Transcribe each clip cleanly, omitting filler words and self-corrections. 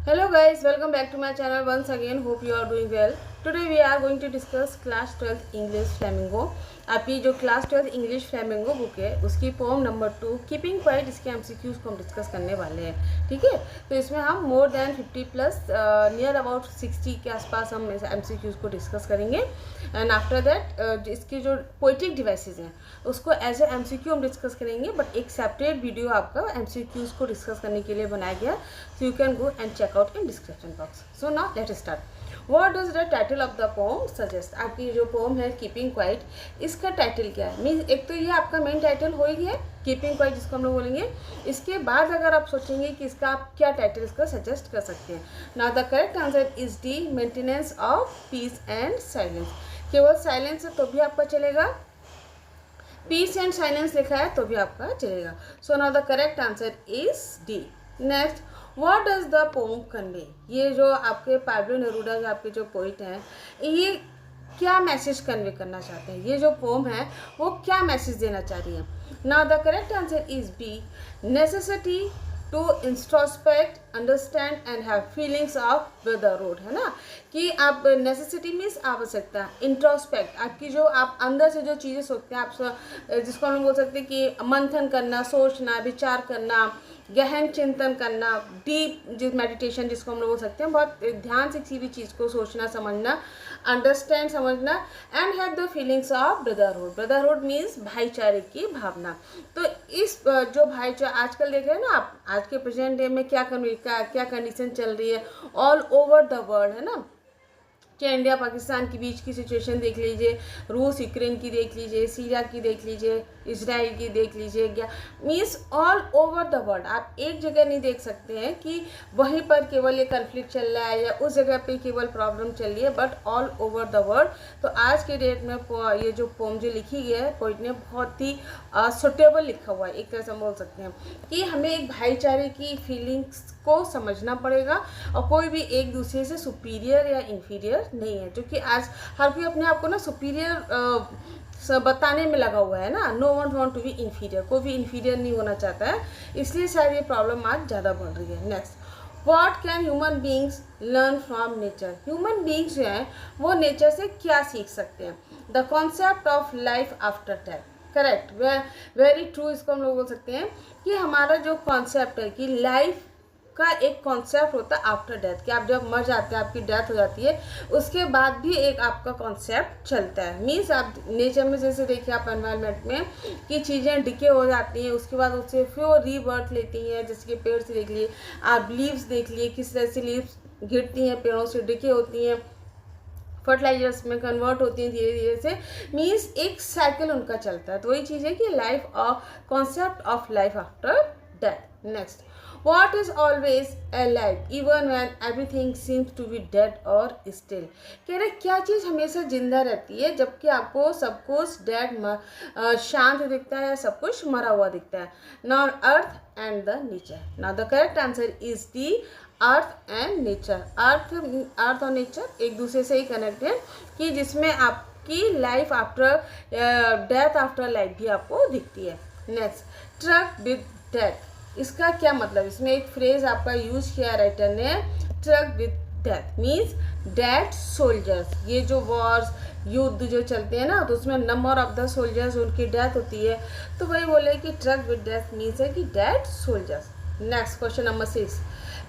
Hello guys, welcome back to my channel once again. Hope you are doing well. Today we are going to discuss class 12th English Flamingo. आपकी जो class 12th English flamingo book है उसकी pome number 2 keeping quiet, इसके MCQs को हम discuss करने वाले हैं. ठीक है, तो इसमें हम more than 50 plus near about 60 के आसपास हम एमसीक्यूज को डिस्कस करेंगे. एंड आफ्टर दैट इसकी जो पोइट्रिक डिवाइसेज हैं उसको एज ए एमसीक्यू हम डिस्कस करेंगे, बट एक सेपरेट वीडियो आपका एमसीक्यूज को डिस्कस करने के लिए बनाया गया, so you can go and check out in description box. So now let start. What does the title of the poem suggest. आपकी जो पोम है कीपिंग क्वाइट, इसका टाइटल क्या है? मीन्स एक तो ये आपका मेन टाइटल हो ही है कीपिंग क्वाइट, जिसको हम लोग बोलेंगे. इसके बाद अगर आप सोचेंगे कि इसका आप क्या टाइटल इसका सजेस्ट कर सकते हैं. Now the correct answer is D maintenance of peace and silence. केवल साइलेंस है तो भी आपका चलेगा, पीस एंड साइलेंस लिखा है तो भी आपका चलेगा. सो now the correct answer is D. Next, what does the pome convey. ये जो आपके पाब्लो नेरूदा जो आपके जो पोइट हैं, ये क्या मैसेज कन्वे करना चाहते हैं? ये जो पोम है वो क्या मैसेज देना चाह रही है? Now the correct answer is B, necessity to introspect, understand and have feelings of brotherhood. है ना, कि आप नेसेसिटी मीन्स आवश्यकता, इंट्रोस्पेक्ट आपकी जो आप अंदर से जो चीज़ें सोचते हैं, आप जिसको हम बोल सकते हैं कि मंथन करना, सोचना, विचार करना, गहन चिंतन करना, डीप जिस मेडिटेशन जिसको हम लोग बोल सकते हैं, बहुत ध्यान से किसी भी चीज़ को सोचना, समझना, अंडरस्टैंड समझना, and have the feelings of brotherhood. Brotherhood means भाईचारे की भावना. तो इस जो भाईचारा आजकल देख रहे हैं ना आप, आज के प्रेजेंट डे में क्या कंडीशन चल रही है ऑल ओवर द वर्ल्ड, है ना. चाहे इंडिया पाकिस्तान के बीच की सिचुएशन देख लीजिए, रूस यूक्रेन की देख लीजिए, सीरिया की देख लीजिए, इजराइल की देख लीजिए, क्या means all over the world. आप एक जगह नहीं देख सकते हैं कि वहीं पर केवल ये कन्फ्लिक्ट चल रहा है या उस जगह पे केवल प्रॉब्लम चल रही है, but all over the world. तो आज के डेट में ये जो पोम जो लिखी गई है पोइट ने, बहुत ही सुटेबल लिखा हुआ है. एक तरह से हम बोल सकते हैं कि हमें एक भाईचारे की फीलिंग्स को समझना पड़ेगा, और कोई भी एक दूसरे से सुपीरियर या इन्फीरियर नहीं है, जो कि आज हर कोई अपने आप को ना सुपीरियर बताने में लगा हुआ है ना. No one want to be inferior, कोई भी इन्फीरियर नहीं होना चाहता है, इसलिए शायद ये प्रॉब्लम आज ज़्यादा बढ़ रही है. Next, what can human beings learn from nature. Human beings जो हैं वो नेचर से क्या सीख सकते हैं? The concept of life after death. Correct, very true. इसको हम लोग बोल सकते हैं कि हमारा जो कॉन्सेप्ट है कि लाइफ का एक कॉन्सेप्ट होता है आफ्टर डेथ, कि आप जब मर जाते हैं, आपकी डेथ हो जाती है, उसके बाद भी एक आपका कॉन्सेप्ट चलता है. मीन्स आप नेचर में जैसे देखिए, आप एनवायरनमेंट में कि चीज़ें डिके हो जाती हैं, उसके बाद उससे फिर वो रीबर्थ लेती हैं. जैसे कि पेड़ से देख लिए आप, लीव्स देख लिए किस तरह से लीव्स गिरती हैं, पेड़ों से डिके होती हैं, फर्टिलाइजर्स में कन्वर्ट होती हैं धीरे धीरे से. मीन्स एक साइकिल उनका चलता है. तो वही चीज़ है कि life of concept of life after death. Next, what is always alive even when everything seems to be dead or still. कह रहे क्या चीज़ हमेशा जिंदा रहती है जबकि आपको सब कुछ डेड शांत दिखता है, सब कुछ मरा हुआ दिखता है. Non earth and the nature. Now the correct answer is the earth and nature. Earth और नेचर एक दूसरे से ही कनेक्ट है, कि जिसमें आपकी life after death, after life भी आपको दिखती है. Next, truck with death. इसका क्या मतलब? इसमें एक फ्रेज आपका यूज किया राइटर ने, truck with death means dead soldiers. ये जो वॉर्स, युद्ध जो चलते हैं ना, तो उसमें नंबर ऑफ द सोल्जर्स उनकी डेथ होती है, तो वही बोले कि ट्रक विद डेथ मीन्स है कि dead soldiers. Next question number 6,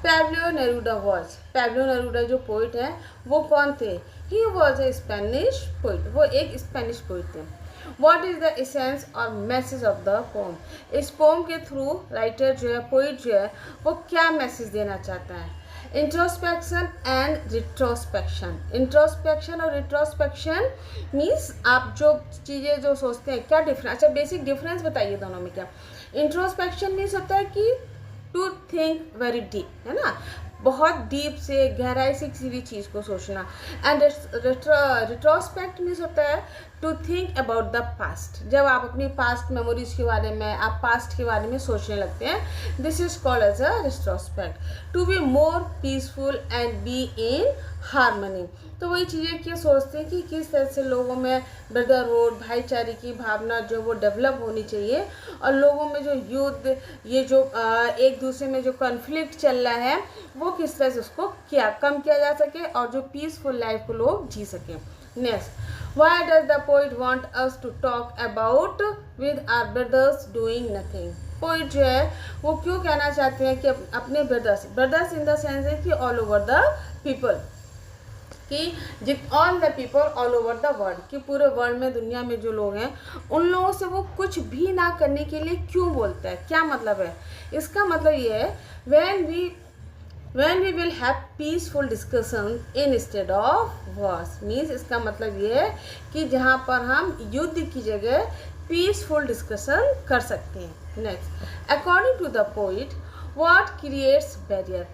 Pablo Neruda was. Pablo Neruda जो पोइट है वो कौन थे? He was a Spanish poet. वो एक स्पेनिश पोइट थे. What is the essence और मैसेज ऑफ द पोम. इस पोम के थ्रू राइटर जो है, पोइट जो है, वो क्या मैसेज देना चाहता है? Introspection and retrospection. इंट्रोस्पेक्शन और रिट्रोस्पेक्शन मीन्स आप जो चीज़ें जो सोचते हैं, क्या डिफरेंस. अच्छा, बेसिक डिफरेंस बताइए दोनों में क्या. इंट्रोस्पेक्शन मीन्स होता है कि टू थिंक वेरी डीप, है ना, बहुत डीप से गहराई से किसी भी चीज़ को सोचना. एंड रिट्रोस्पेक्ट मीन्स होता है to think about the past. जब आप अपनी पास्ट मेमोरीज के बारे में, आप पास्ट के बारे में सोचने लगते हैं, this is called as a retrospect. To be more peaceful and be in harmony. तो वही चीज़ें क्या सोचते हैं कि किस तरह से लोगों में ब्रदरहुड, भाईचारे की भावना जो वो डेवलप होनी चाहिए, और लोगों में जो युद्ध, ये जो एक दूसरे में जो कॉन्फ्लिक्ट चल रहा है, वो किस तरह से उसको कम किया जा सके और जो पीसफुल लाइफ को लोग जी सकें। Next, why does the poet want us to talk about with our brothers doing nothing. Poet जो है वो क्यों कहना चाहते हैं कि अपने ब्रदर्स इन द सेंस है कि ऑल ओवर द पीपल, कि all the people all over the world, कि पूरे वर्ल्ड में, दुनिया में जो लोग हैं, उन लोगों से वो कुछ भी ना करने के लिए क्यों बोलता है, क्या मतलब है। इसका मतलब ये है, when we will have peaceful discussion instead of wars, means इसका मतलब ये है कि जहाँ पर हम युद्ध की जगह पीसफुल डिस्कशन कर सकते हैं। Next, according to the poet what creates barrier.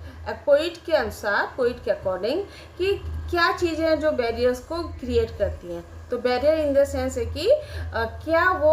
Poet के अनुसार, पोइट के अकॉर्डिंग, कि क्या चीज़ें हैं जो बैरियर्स को क्रिएट करती हैं। तो बैरियर इन द सेंस है कि क्या वो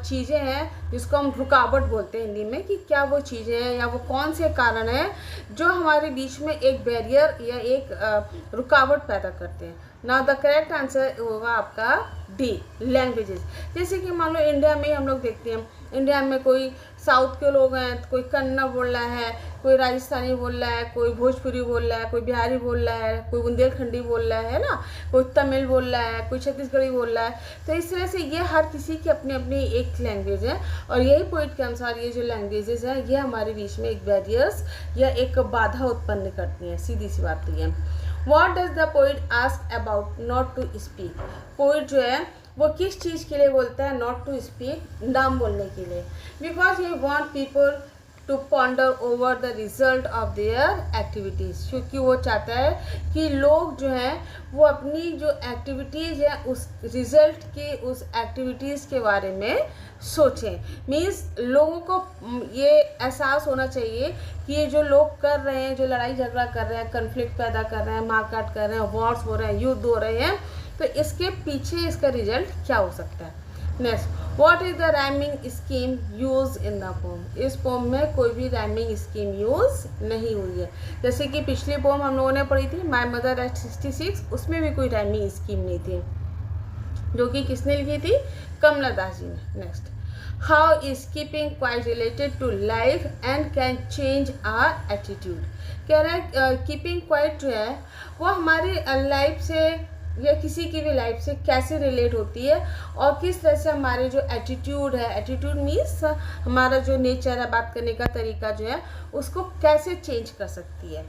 चीज़ें हैं जिसको हम रुकावट बोलते हैं हिंदी में, कि क्या वो चीज़ें हैं या वो कौन से कारण हैं जो हमारे बीच में एक बैरियर या एक रुकावट पैदा करते हैं। नाउ द करेक्ट आंसर होगा आपका डी, लैंग्वेजेस। जैसे कि मान लो इंडिया में हम लोग देखते हैं, इंडिया में कोई साउथ के लोग हैं, कोई कन्नड़ बोल रहा है, कोई राजस्थानी बोल रहा है, कोई भोजपुरी बोल रहा है, कोई बिहारी बोल रहा है, कोई बुंदेलखंडी बोल रहा है ना, कोई तमिल बोल रहा है, कोई छत्तीसगढ़ी बोल रहा है। तो इस तरह से ये हर किसी की अपनी अपनी एक लैंग्वेज है, और यही पोइट के अनुसार ये जो लैंग्वेजेस हैं ये हमारे बीच में एक बैरियर्स या एक बाधा उत्पन्न करती हैं। सीधी सी बात ये है। What does the poet ask about not to speak? Poet जो है वो किस चीज़ के लिए बोलता है नॉट टू स्पीक, नाम बोलने के लिए। Because he want people to ponder over the result of their activities, क्योंकि वो चाहता है कि लोग जो हैं वो अपनी जो एक्टिविटीज़ है उस रिजल्ट की, उस एक्टिविटीज़ के बारे में सोचें। मीन्स लोगों को ये एहसास होना चाहिए कि ये जो लोग कर रहे हैं, जो लड़ाई झगड़ा कर रहे हैं, कन्फ्लिक्ट पैदा कर रहे हैं, मारकाट कर रहे हैं, वॉर्स हो रहे हैं, युद्ध हो रहे हैं, तो इसके पीछे इसका रिजल्ट क्या हो सकता है। Next, what is the rhyming scheme use in the poem. इस पोम में कोई भी राइमिंग स्कीम यूज नहीं हुई है। जैसे कि पिछली पोम हम लोगों ने पढ़ी थी माई मदर एट 66, उसमें भी कोई राइमिंग स्कीम नहीं थी, जो कि किसने लिखी थी, कमला दास जी ने। Next, how is keeping quiet related to life and can change our attitude. कह रहा है कीपिंग क्वाइट जो है वो हमारी लाइफ से या किसी की भी लाइफ से कैसे रिलेट होती है, और किस तरह से हमारे जो एटीट्यूड है, एटीट्यूड मीन्स हमारा जो नेचर है, बात करने का तरीका जो है, उसको कैसे चेंज कर सकती है।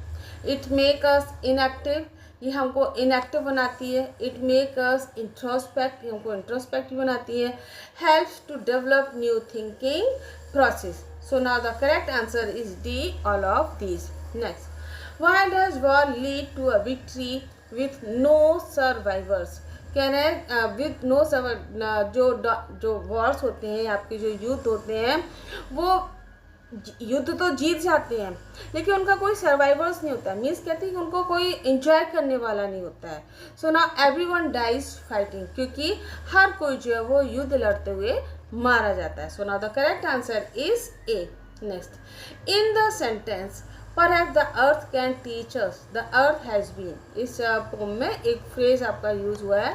इट मेक अस इनएक्टिव, ये हमको इनएक्टिव बनाती है। इट मेक अस इंट्रोस्पेक्ट, ये हमको इंट्रोस्पेक्टिव बनाती है। Helps to develop new thinking process. So now the correct answer is D, all of these. Next, why does war lead to a victory with no survivors. कह रहे हैं with no जो Wars होते हैं, आपके जो युद्ध होते हैं, वो युद्ध तो जीत जाते हैं लेकिन उनका कोई सर्वाइवर्स नहीं होता है। मीन्स कहते हैं कि उनको कोई इंजॉय करने वाला नहीं होता है। So now everyone dies fighting, क्योंकि हर कोई जो है वो युद्ध लड़ते हुए मारा जाता है। So now the correct answer is A. Next, in the sentence perhaps the earth can teach us the earth has been, इस पोम में एक फ्रेज आपका यूज हुआ है,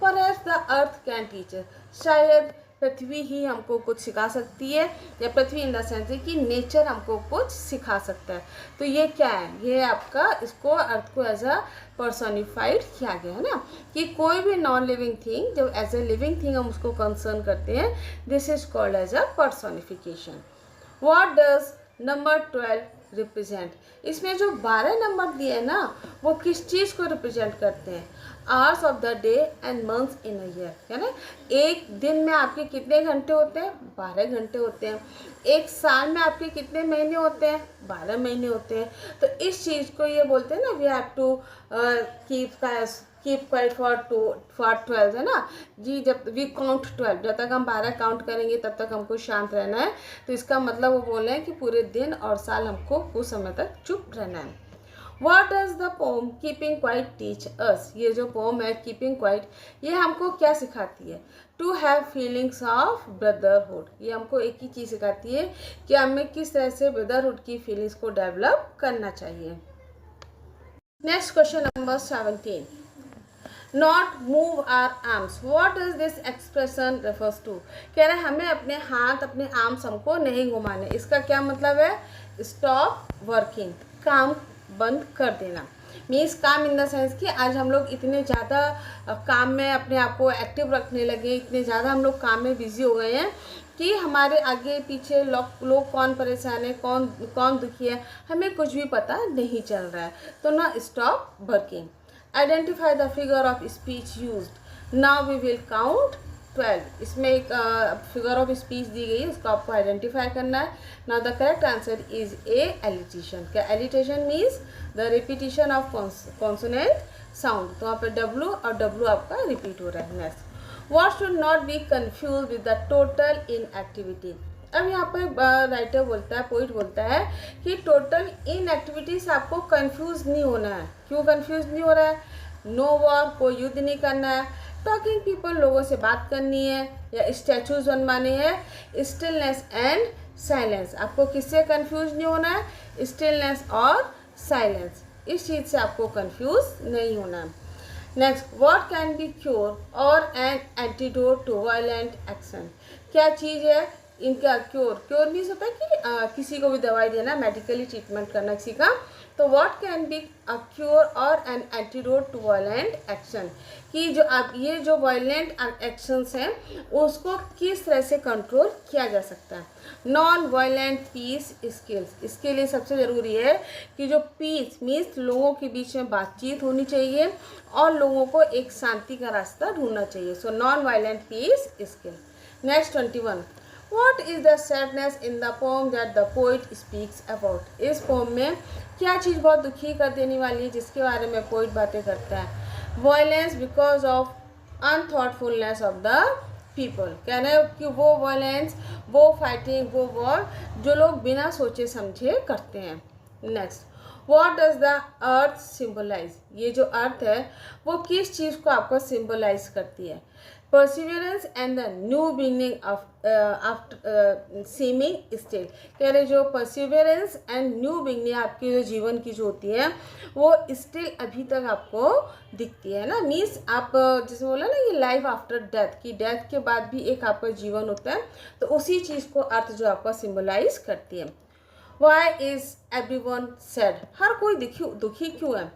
perhaps the earth can teach us, शायद पृथ्वी ही हमको कुछ सिखा सकती है, या पृथ्वी इन द सेंस है कि नेचर हमको कुछ सिखा सकता है। तो ये क्या है, ये आपका इसको अर्थ को एज अ पर्सोनिफाइड किया गया है ना, कि कोई भी नॉन लिविंग थिंग जब एज ए लिविंग थिंग हम उसको कंसर्न करते हैं, this is called as a personification. What does number 12 represent. इसमें जो 12 नंबर दिए हैं ना, वो किस चीज़ को रिप्रेजेंट करते हैं, hours of the day and months in a year, है ना। एक दिन में आपके कितने घंटे होते हैं, 12 घंटे होते हैं। एक साल में आपके कितने महीने होते हैं, 12 महीने होते हैं। तो इस चीज़ को ये बोलते हैं ना, we have to keep quiet for 12, है ना जी। जब वी काउंट 12, जब तक हम 12 काउंट करेंगे तब तक हमको शांत रहना है। तो इसका मतलब वो बोल रहे हैं कि पूरे दिन और साल हमको कुछ समय तक चुप रहना है। What does the poem Keeping Quiet teach us? ये जो poem है Keeping Quiet, ये हमको क्या सिखाती है? To have feelings of brotherhood. ये हमको एक ही चीज़ सिखाती है कि हमें किस तरह से brotherhood की feelings को develop करना चाहिए. Next question number 17. Not move our arms. What does this expression refers to? कह रहे हैं हमें अपने हाथ अपने आर्म्स हमको नहीं घुमाने. इसका क्या मतलब है? Stop working. काम बंद कर देना. मीन्स काम इन द सेंस कि आज हम लोग इतने ज़्यादा काम में अपने आप को एक्टिव रखने लगे, इतने ज़्यादा हम लोग काम में बिजी हो गए हैं कि हमारे आगे पीछे लोग कौन परेशान है, कौन दुखी है, हमें कुछ भी पता नहीं चल रहा है. तो ना stop working. Identify the figure of speech used. Now we will count 12. इसमें एक फिगर ऑफ स्पीच दी गई है, उसको आपको आइडेंटिफाई करना है. Now the correct answer is a alliteration. क्या alliteration means the repetition of consonant sound. तो वहाँ पे डब्ल्यू और डब्ल्यू आपका रिपीट हो रहा है. Next, what should not be confuse with the total inactivity. अब यहाँ पर राइटर बोलता है, पोइट बोलता है कि टोटल इनएक्टिविटी से आपको कंफ्यूज नहीं होना है. क्यों कंफ्यूज नहीं हो रहा है? नो वॉर, कोई युद्ध नहीं करना है. टॉकिंग पीपल, लोगों से बात करनी है या स्टैचूज बनवाने हैं. स्टिलनेस एंड साइलेंस, आपको किससे कंफ्यूज नहीं होना है? स्टिलनेस और साइलेंस, इस चीज़ से आपको कंफ्यूज नहीं होना है. Next, what can be cure or an antidote to violent action. क्या चीज़ है इनका क्योर मीन्स होता है कि किसी को भी दवाई देना, मेडिकली ट्रीटमेंट करना किसी का. तो what can be a cure or an antidote to violent action, कि जो आप ये जो वायलेंट एक्शंस हैं उसको किस तरह से कंट्रोल किया जा सकता है. नॉन वायलेंट पीस स्किल्स, इसके लिए सबसे ज़रूरी है कि जो पीस मीन्स लोगों के बीच में बातचीत होनी चाहिए और लोगों को एक शांति का रास्ता ढूंढना चाहिए. So non violent peace skill. Next 21. What is the sadness in the poem that the poet speaks about? इस पोम में क्या चीज़ बहुत दुखी कर देने वाली है जिसके बारे में पोइट बातें करता है? Violence because of unthoughtfulness of the people. कह रहे हैं कि वो वायलेंस, वो फाइटिंग, वो वॉर जो लोग बिना सोचे समझे करते हैं. Next, What does the earth symbolize? ये जो अर्थ है वो किस चीज़ को आपको सिम्बलाइज करती है? Perseverance and the new beginning of after seeming state. कह रहे जो परसिवियरेंस एंड न्यू बिगनिंग आपकी जो जीवन की जो होती है वो स्टिल अभी तक आपको दिखती है ना. मीन्स आप जैसे बोला ना ये लाइफ आफ्टर डेथ, की डेथ के बाद भी एक आपका जीवन होता है. तो उसी चीज़ को अर्थ जो आपका सिम्बलाइज करती है. Why is everyone sad? हर कोई दुखी क्यों है?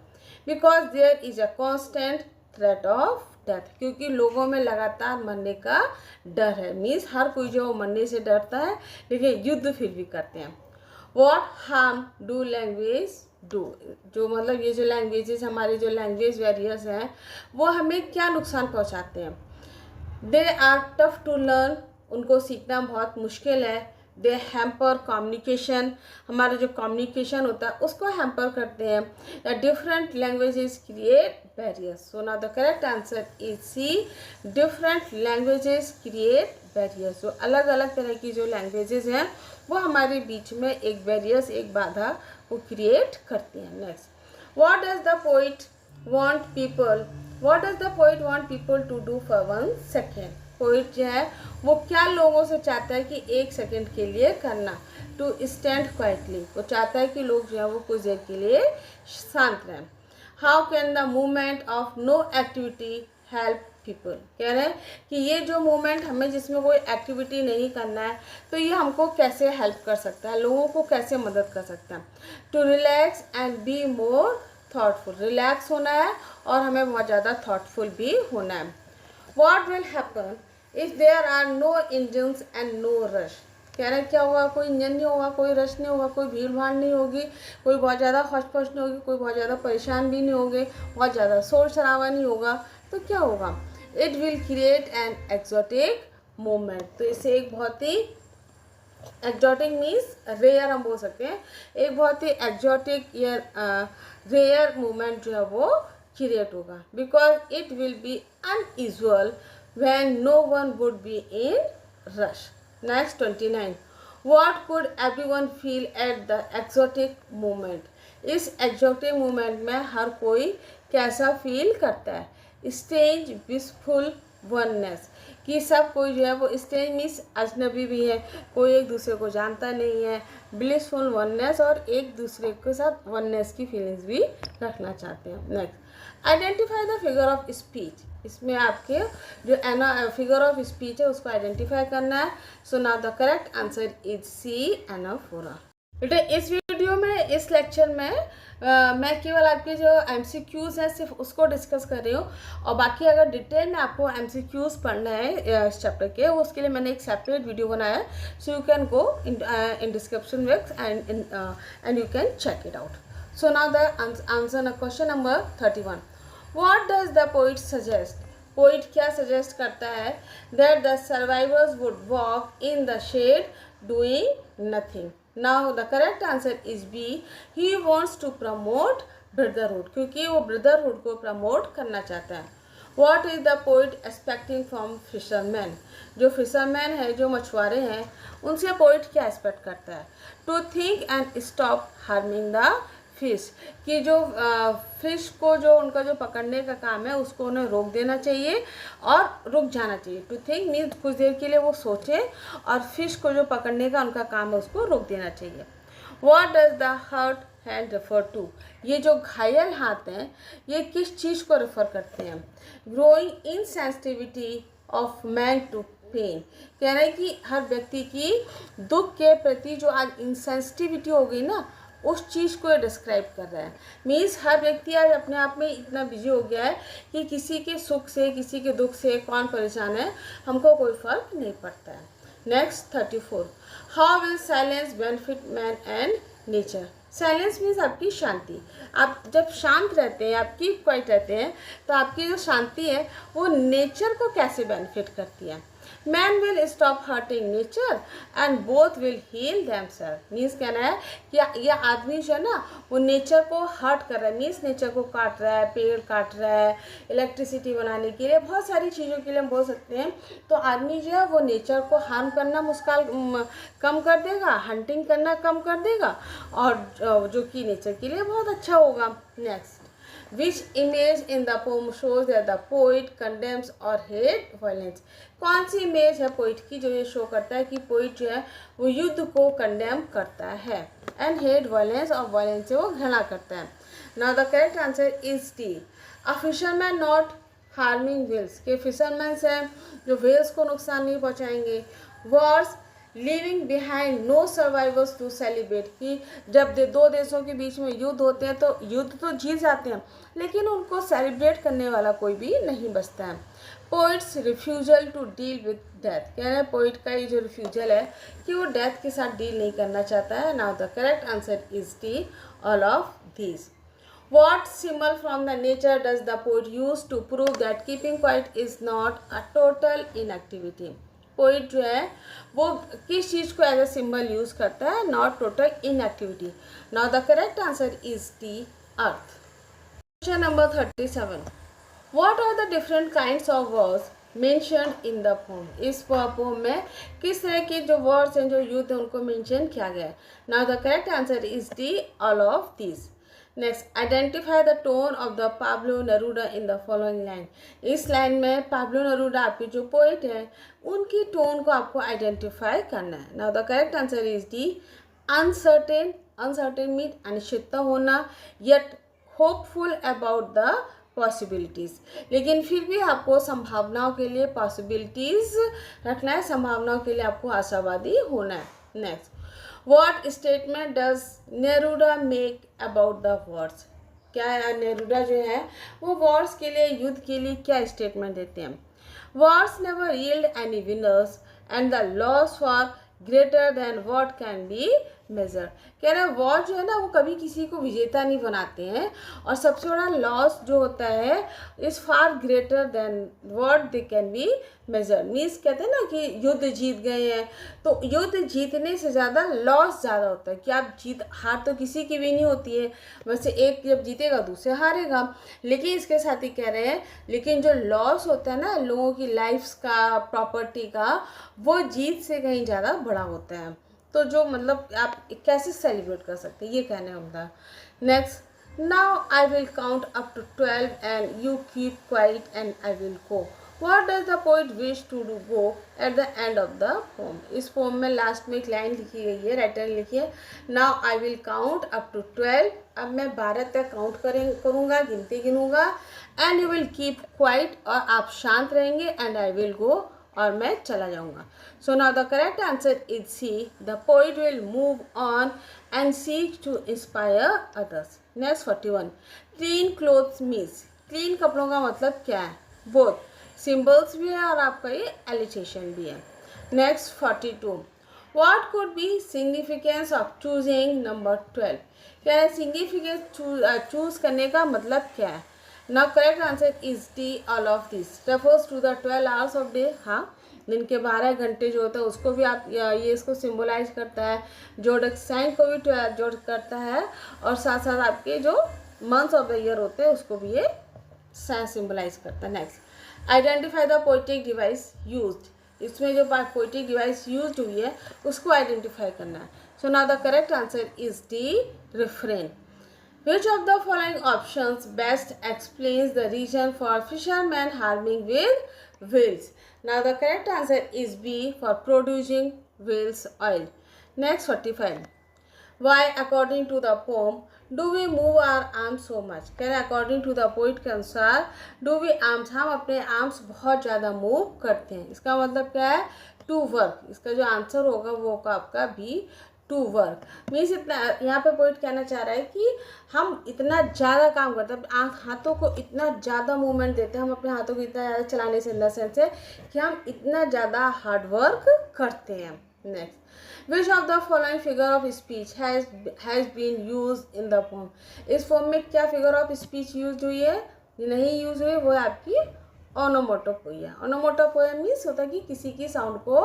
Because there is a constant threat of death. क्योंकि लोगों में लगातार मरने का डर है. मीन्स हर कोई जो मरने से डरता है लेकिन युद्ध फिर भी करते हैं. What harm do language do? जो मतलब ये जो लैंग्वेजेस, हमारे जो लैंग्वेज बैरियर्स हैं वो हमें क्या नुकसान पहुंचाते हैं? They are tough to learn. उनको सीखना बहुत मुश्किल है. दे हैम्पर कम्युनिकेशन, हमारा जो कम्युनिकेशन होता है उसको हैम्पर करते हैं. Different languages create barriers. So now the correct answer is C. Different languages create barriers. जो अलग अलग तरह की जो लैंग्वेजेस हैं वो हमारे बीच में एक बैरियर्स, एक बाधा को क्रिएट करती हैं. Next, what does the poet want people to do for 1 second. Poet जो है वो क्या लोगों से चाहता है कि 1 सेकेंड के लिए करना. टू स्टैंड क्वाइटली, वो चाहता है कि लोग जो है वो कुछ देर के लिए शांत रहें. How can the movement of no activity help people. कह रहे हैं कि ये जो मूवमेंट हमें जिसमें कोई एक्टिविटी नहीं करना है तो ये हमको कैसे हेल्प कर सकता है, लोगों को कैसे मदद कर सकता है. To relax and be more thoughtful. Relax होना है और हमें बहुत ज़्यादा थॉटफुल भी होना है. What will happen if there are no engines and no rush? कह रहे हैं क्या होगा? कोई इंजन नहीं होगा, कोई रश नहीं होगा, कोई भीड़ भाड़ नहीं होगी, कोई बहुत ज़्यादा खचपच नहीं होगी, कोई बहुत ज़्यादा परेशान भी नहीं होंगे, बहुत ज़्यादा शोर शराबा नहीं होगा. तो क्या होगा? It will create an exotic moment. तो इसे एक बहुत ही एक्जॉटिक मीन्स रेयर हम बोल सकते हैं, एक बहुत ही एक्जॉटिक या रेयर मोमेंट जो है वो क्रिएट होगा. Because it will be unusual when no one would be in rush. Next 29. What could everyone feel at the exotic moment? इस एग्जॉटिक मोमेंट में हर कोई कैसा फील करता है? स्ट्रेंज विशफुल वननेस, कि सब कोई जो है वो स्ट्रेंज मीन्स अजनबी भी है, कोई एक दूसरे को जानता नहीं है, ब्लिसफुल वननेस और एक दूसरे के साथ वननेस की फीलिंग्स भी रखना चाहते हैं। Next, identify the figure of speech, इसमें आपके जो फिगर ऑफ स्पीच है उसको आइडेंटिफाई करना है। So now the correct answer is C anaphora. बेटा इस वीडियो में, इस लेक्चर में मैं केवल आपके जो MCQs हैं सिर्फ उसको डिस्कस कर रही हूँ, और बाकी अगर डिटेल में आपको MCQs पढ़ना है इस चैप्टर के, उसके लिए मैंने एक सेपरेट वीडियो बनाया है, so you can go in description box and you can check it out. So now the answer question number 31, what does the poet suggest, poet क्या सजेस्ट करता है? That the survivors would walk in the shade doing nothing. Now the correct answer is B, he wants to promote brotherhood, क्योंकि वो brotherhood को promote करना चाहता है। What is the poet expecting from fisherman, जो fisherman है, जो मछुआरे हैं, उनसे पोइट क्या एक्सपेक्ट करता है? To think and stop harming the fish, कि जो फिश को जो उनका जो पकड़ने का काम है उसको उन्हें रोक देना चाहिए और रुक जाना चाहिए। टू थिंक मीन्स कुछ देर के लिए वो सोचें, और फिश को जो पकड़ने का उनका काम है उसको रोक देना चाहिए। What does the hurt hand refer to, ये जो घायल हाथ हैं ये किस चीज़ को रेफर करते हैं? Growing insensitivity of man to pain, कह रहे हैं कि हर व्यक्ति की दुख के प्रति जो आज इनसेंसिटिविटी हो गई ना, उस चीज़ को डिस्क्राइब कर रहा है। मीन्स हर व्यक्ति आज अपने आप में इतना बिजी हो गया है कि किसी के सुख से, किसी के दुख से कौन परेशान है, हमको कोई फर्क नहीं पड़ता है। Next 34, how will silence benefit man and nature. Silence means आपकी शांति, आप जब शांत रहते हैं, आप कीप क्वाइट रहते हैं, तो आपकी जो शांति है वो नेचर को कैसे बेनिफिट करती है? Man will stop hurting nature and both will heal themselves, means कहना है कि ये आदमी जो है ना वो नेचर को हर्ट कर रहा है, मीन्स नेचर को काट रहा है, पेड़ काट रहा है इलेक्ट्रिसिटी बनाने के लिए, बहुत सारी चीज़ों के लिए हम बोल सकते हैं। तो आदमी जो है वो नेचर को हार्म करना कम कर देगा, हंटिंग करना कम कर देगा, और जो कि नेचर के लिए बहुत अच्छा होगा। Next, which image in the poem shows that the poet condemns or hate violence, कौन सी इमेज है पोइट की जो ये शो करता है कि पोइट जो है वो युद्ध को कंडेम करता है, एंड हेट वायलेंस, और वायलेंस से वो घृणा करता है। Now the correct answer is D, a fisherman not harming whales, के फिशरमैन हैं जो व्हेल्स को नुकसान नहीं पहुंचाएंगे। Wars living behind no survivors to celebrate, कि जब दो देशों के बीच में युद्ध होते हैं तो युद्ध तो जीत जाते हैं लेकिन उनको सेलिब्रेट करने वाला कोई भी नहीं बचता है। Poet's refusal to deal with death, कह रहे हैं पोइट का ये जो रिफ्यूजल है कि वो डेथ के साथ डील नहीं करना चाहता है। Now the correct answer is D, all of these. What symbol from the nature does the poet use to prove that keeping quiet is not a total inactivity? Poet जो है वो किस चीज़ को एज ए सिंबल यूज करता है? Not total inactivity. Now the correct answer is the earth. Question number 37, what are the different kinds of words mentioned in the poem, इस poem में किस तरह के जो वर्ड्स हैं, जो युद्ध है, उनको मेंशन किया गया है। Now the correct answer is the all of this. Next, identify the tone of the Pablo Neruda in the following line, इस लाइन में पाब्लो नेरूडा आपके जो पोइट हैं उनकी टोन को आपको आइडेंटिफाई करना है। Now the correct answer is D, uncertain, uncertain mean अनिश्चितता होना, yet hopeful about the possibilities, लेकिन फिर भी आपको संभावनाओं के लिए पॉसिबिलिटीज़ रखना है, संभावनाओं के लिए आपको आशावादी होना है। Next, what statement does Neruda make about the wars, क्या नेरूडा जो है वो वॉर्स के लिए, युद्ध के लिए क्या स्टेटमेंट देते हैं? Wars never yield any winners and the loss far greater than what can be measured, कह रहे हैं वॉर जो है ना वो कभी किसी को विजेता नहीं बनाते हैं, और सबसे बड़ा लॉस जो होता है is far greater than what they can be measured, means कहते हैं ना कि युद्ध जीत गए हैं, तो युद्ध जीतने से ज़्यादा लॉस ज़्यादा होता है, कि आप हार तो किसी की भी नहीं होती है, वैसे एक जब जीतेगा दूसरे हारेगा, लेकिन इसके साथ ही कह रहे हैं लेकिन जो लॉस होता है ना लोगों की लाइफ्स का, प्रॉपर्टी का, वो जीत से कहीं ज़्यादा बड़ा होता है। तो जो मतलब आप कैसे सेलिब्रेट कर सकते हैं, ये कहने उनका। Next, now I will count up to 12 and you keep quiet and I will go. What does the poet wish to do go at the end of the poem? इस poem में last में एक line लिखी गई है, writer ने लिखी है, now I will count up to 12. अब मैं 12 तक count करूँगा, गिनती गिनूँगा, and you will keep quiet और आप शांत रहेंगे and I will go और मैं चला जाऊँगा. So now the correct answer is C. The poet will move on and seek to inspire others. Next 41. Clean clothes means. Clean कपड़ों का मतलब क्या है? Both. Symbols भी है और आपका ये alliteration भी है. Next 42. What could be significance of choosing number 12? क्या है significance choose करने का मतलब क्या है? Now correct answer is D. All of this refers to the 12 hours of day. हाँ, दिन के 12 घंटे जो होता है उसको भी आप ये इसको सिम्बोलाइज करता है, जोड़क साइन को भी जोड़ करता है और साथ साथ आपके जो मंथ्स ऑफ द ईयर होते हैं उसको भी ये सिम्बोलाइज करता है. Next, identify the poetic device used. इसमें जो पोएटिक डिवाइस यूज हुई है उसको आइडेंटिफाई करना है. So now the correct answer is D. Refrain. Which of the following options best explains the reason for fishermen harming with whales? Now the correct answer is B, for producing whale's oil. Next 45. Why according to the poem do we move our arms so much? कह रहे according to the poet के अनुसार do we arms, हम अपने arms बहुत ज़्यादा move करते हैं. इसका मतलब क्या है? To work. इसका जो आंसर होगा वो होगा आपका B. टू वर्क मीन्स इतना यहाँ पे पॉइंट कहना चाह रहा है कि हम इतना ज़्यादा काम करते हैं, हाथों को इतना ज़्यादा मूवमेंट देते हैं, हम अपने हाथों को इतना ज़्यादा चलाने से इन द सेंस है कि हम इतना ज़्यादा हार्ड वर्क करते हैं. Next, which of the following figure of speech has been use in the poem. इस फॉर्म में क्या फिगर ऑफ स्पीच यूज हुई है? नहीं यूज हुई, वो है आपकी ओनोमोटोपोइया. ओनोमोटोपोइया मीन्स होता है कि किसी की साउंड को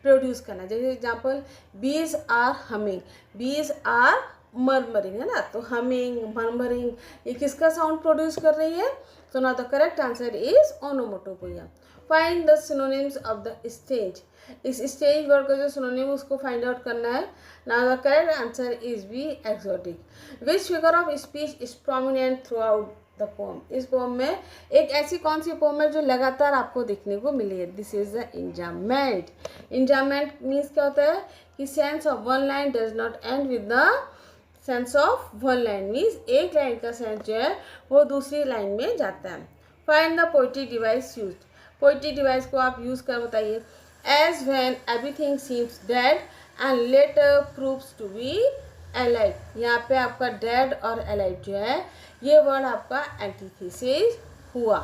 प्रोड्यूस करना. जैसे example, bees are humming, bees are murmuring, है ना. तो हमिंग, मरमरिंग, ये किसका साउंड प्रोड्यूस कर रही है? तो now the correct answer is onomatopoeia. Find the synonyms of the stage. इस स्टेज वर्ड का जो सिनोनिम उसको फाइंड आउट करना है. Now the correct answer is B. Exotic. Which figure of speech is prominent throughout the poem. इस poem में एक ऐसी कौन सी पोम है जो लगातार आपको देखने को मिली है? This is the enjambment. Enjambment means क्या होता है कि sense of one line does not end with the sense of one line. Means एक लाइन का सेंस जो है वो दूसरी लाइन में जाता है. Find the poetic device use. Poetic device को आप यूज कर बताइए. As when everything seems dead and later proves to be alive. यहाँ पे आपका डेड और अलाइव जो है ये वर्ड आपका एंटीथेसिस हुआ.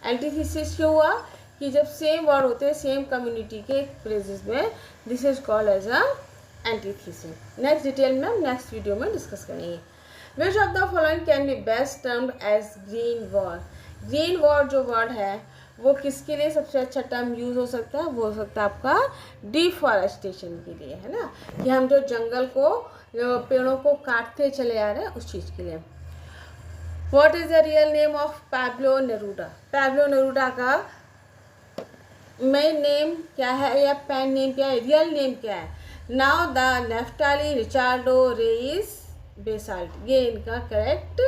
एंटीथेसिस क्यों हुआ? कि जब सेम वर्ड होते हैं सेम कम्युनिटी के फ्रेजेस में, this is called as a antithesis. Next detail में हम नेक्स्ट वीडियो में डिस्कस करेंगे. Which of the following can be best termed as green war. Green war जो वर्ड है वो किसके लिए सबसे अच्छा टर्म यूज हो सकता है? वो हो सकता है आपका डिफॉरेस्टेशन के लिए, है ना, कि हम जो जंगल को, जो पेड़ों को काटते चले आ रहे हैं उस चीज़ के लिए. What is the real name of Pablo Neruda. Pablo Neruda का मेन नेम क्या है या पेन नेम क्या है, रियल नेम क्या है? Now the Neftali Ricardo Reyes Basoalto, ये इनका करेक्ट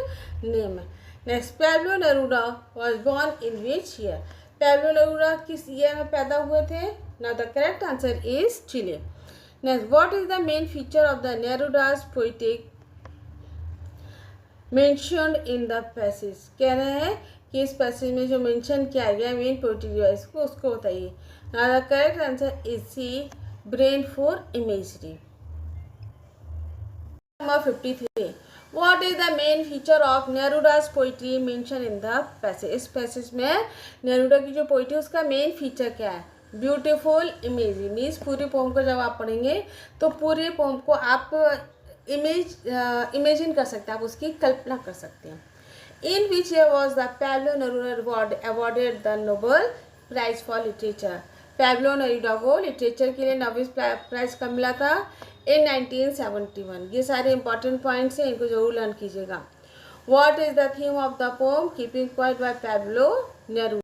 नेम है. Next, Pablo Neruda was born in which year. Pablo Neruda किस ईयर में पैदा हुए थे? Now the correct answer is Chile. Next, what is the main feature of the Neruda's poetic mentioned in the passage. कह रहे हैं कि इस पैसेज में जो मेंशन किया गया मेन पोएटिक डिवाइस को उसको बताइए. Now the correct answer is C. Brain for imagery. Number 53. What is the main feature of Neruda's poetry mentioned in the passage? इस पैसेज में नेरूडा की जो पोइट्री उसका मेन फीचर क्या है? Beautiful imagery. मीन्स पूरी पोम को जब आप पढ़ेंगे तो पूरे पोम को आप इमेजिन कर सकते हैं, आप उसकी कल्पना कर सकते हैं. In which year was the Pablo Neruda awarded the Nobel prize for literature. Pablo Neruda को लिटरेचर के लिए नोबेल प्राइज कब मिला था? इन 1971. ये सारे इंपॉर्टेंट पॉइंट्स हैं, इनको जरूर लर्न कीजिएगा. What is the theme of the poem keeping quiet by Pablo नेरूडा.